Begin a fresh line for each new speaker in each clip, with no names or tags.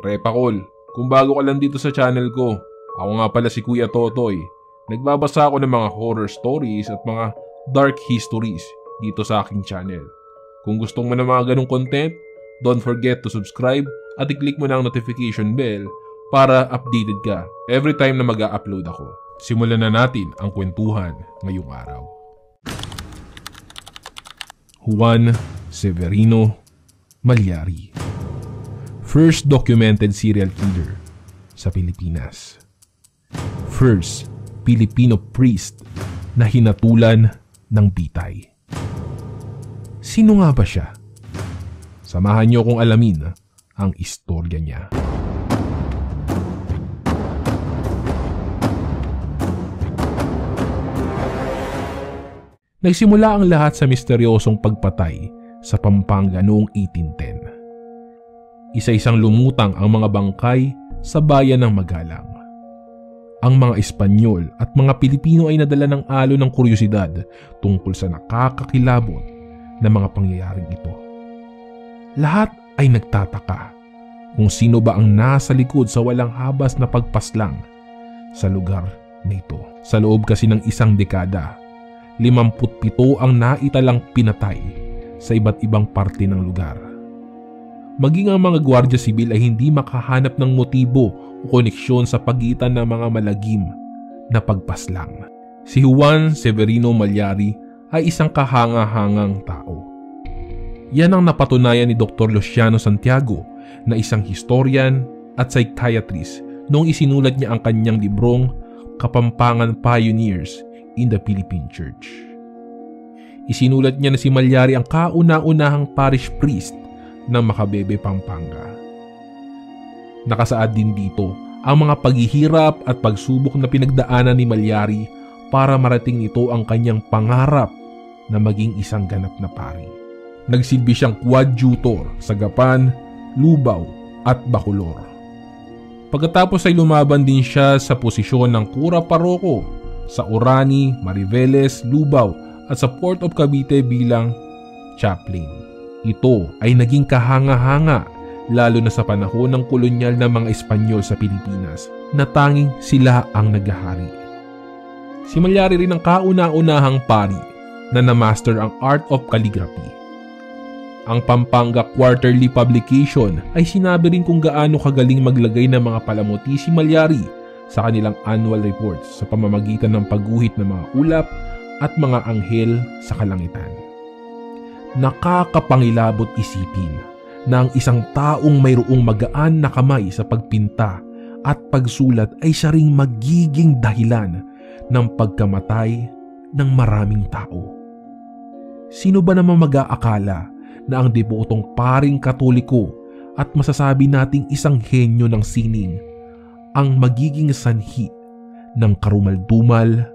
Repakol, kung bago ka lang dito sa channel ko, ako nga pala si Kuya Totoy. Nagbabasa ako ng mga horror stories at mga dark histories dito sa aking channel. Kung gusto mo ng mga ganong content, don't forget to subscribe at i-click mo na ang notification bell para updated ka every time na mag-a-upload ako. Simulan na natin ang kwentuhan ngayong araw. Juan Severino Malyari, first documented serial killer sa Pilipinas. First Filipino priest na hinatulan ng bitay. Sino nga ba siya? Samahan niyo kong alamin ang istorya niya. Nagsimula ang lahat sa misteryosong pagpatay sa Pampanga noong 1810. Isa-isang lumutang ang mga bangkay sa bayan ng Magalang. Ang mga Espanyol at mga Pilipino ay nadala ng alon ng kuryosidad tungkol sa nakakakilabot na mga pangyayaring ito. Lahat ay nagtataka kung sino ba ang nasa likod sa walang habas na pagpaslang sa lugar na ito. Sa loob kasi ng isang dekada, 57 ang naitalang pinatay sa iba't ibang parte ng lugar. Maging ang mga gwardiya sibil ay hindi makahanap ng motibo o koneksyon sa pagitan ng mga malagim na pagpaslang. Si Juan Severino Malyari ay isang kahanga-hangang tao. Yan ang napatunayan ni Dr. Luciano Santiago na isang historian at psychiatrist noong isinulat niya ang kanyang librong Kapampangan Pioneers in the Philippine Church. Isinulat niya na si Malyari ang kauna-unahang parish priest ng Macabebe, Pampanga. Nakasaad din dito ang mga paghihirap at pagsubok na pinagdaanan ni Malyari para marating nito ang kanyang pangarap na maging isang ganap na pari. Nagsilbi siyang coadjutor sa Gapan, Lubao at Bacolor. Pagkatapos ay lumaban din siya sa posisyon ng kura paroko sa Orani, Mariveles, Lubao at sa Port of Cavite bilang chaplain. Ito ay naging kahanga-hanga lalo na sa panahon ng kolonyal na mga Espanyol sa Pilipinas na tanging sila ang naghahari. Si Malyari rin ang kauna-unahang pari na na-master ang art of calligraphy. Ang Pampanga Quarterly Publication ay sinabi rin kung gaano kagaling maglagay ng mga palamuti si Malyari sa kanilang annual reports sa pamamagitan ng pagguhit ng mga ulap at mga anghel sa kalangitan. Nakakapangilabot isipin na ang isang taong mayroong magaan na kamay sa pagpinta at pagsulat ay siya ring magiging dahilan ng pagkamatay ng maraming tao. Sino ba naman mag-aakala na ang debotong paring Katoliko at masasabi nating isang henyo ng sining ang magiging sanhi ng karumaldumal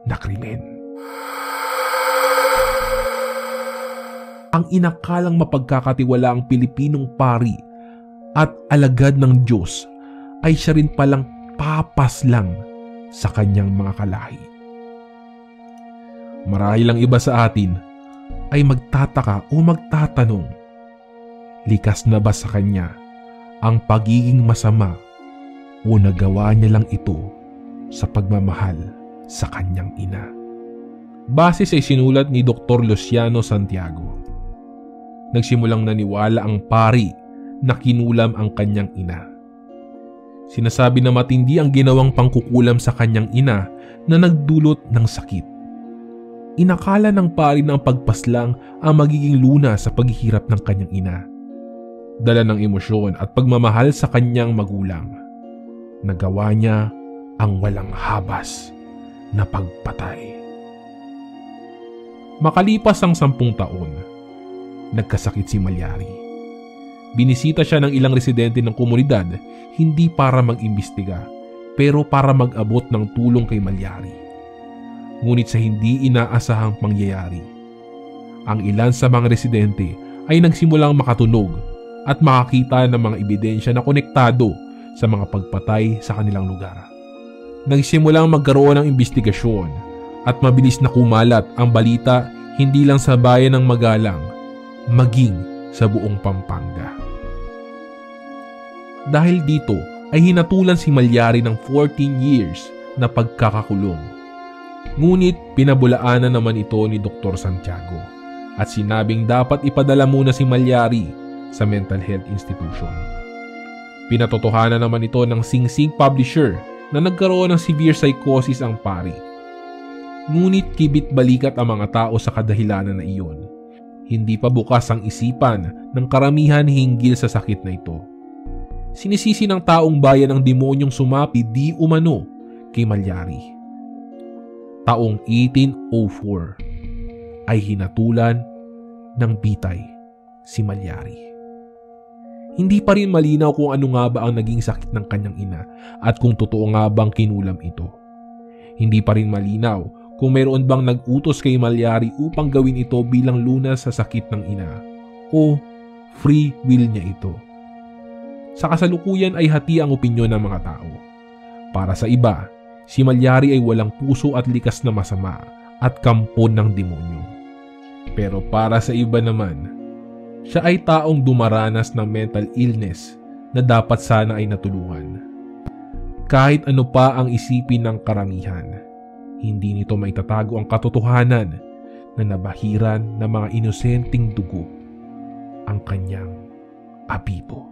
na krimen? Ang inakalang mapagkakatiwalaang Pilipinong pari at alagad ng Diyos ay siya rin palang papaslang sa kanyang mga kalahi. Marahil ang iba sa atin ay magtataka o magtatanong, likas na ba sa kanya ang pagiging masama o nagawa niya lang ito sa pagmamahal sa kanyang ina? Base sa isinulat ni Dr. Luciano Santiago, nagsimulang naniwala ang pari na kinulam ang kanyang ina. Sinasabi na matindi ang ginawang pangkukulam sa kanyang ina na nagdulot ng sakit. Inakala ng pari na ang pagpaslang ang magiging luna sa paghihirap ng kanyang ina. Dala ng emosyon at pagmamahal sa kanyang magulang, nagawa niya ang walang habas na pagpatay. Makalipas ang 10 taon, nagkasakit si Malyari. Binisita siya ng ilang residente ng komunidad hindi para mag-imbestiga pero para mag-abot ng tulong kay Malyari. Ngunit sa hindi inaasahang pangyayari, ang ilan sa mga residente ay nagsimulang makatunog at makakita ng mga ebidensya na konektado sa mga pagpatay sa kanilang lugar. Nagsimulang magkaroon ng imbestigasyon at mabilis na kumalat ang balita hindi lang sa bayan ng Magalang, maging sa buong Pampanga. Dahil dito ay hinatulan si Malyari ng 14 years na pagkakakulong. Ngunit pinabulaanan naman ito ni Dr. Santiago at sinabing dapat ipadala muna si Malyari sa mental health institution. Pinatotohanan naman ito ng Singsing publisher na nagkaroon ng severe psychosis ang pari. Ngunit kibit balikat ang mga tao sa kadahilanan na iyon. Hindi pa bukas ang isipan ng karamihan hinggil sa sakit na ito. Sinisisi ng taong bayan ang demonyong sumapi di umano kay Malyari. Taong 1804 ay hinatulan ng bitay si Malyari. Hindi pa rin malinaw kung ano nga ba ang naging sakit ng kanyang ina at kung totoo nga bang kinulam ito. Hindi pa rin malinaw kung mayroon bang nag-utos kay Malyari upang gawin ito bilang lunas sa sakit ng ina o free will niya ito. Sa kasalukuyan ay hati ang opinyon ng mga tao. Para sa iba, si Malyari ay walang puso at likas na masama at kampon ng demonyo. Pero para sa iba naman, siya ay taong dumaranas ng mental illness na dapat sana ay natulungan. Kahit ano pa ang isipin ng karamihan, hindi nito maitatago ang katotohanan na nabahiran ng mga inosenteng dugo ang kanyang abibo.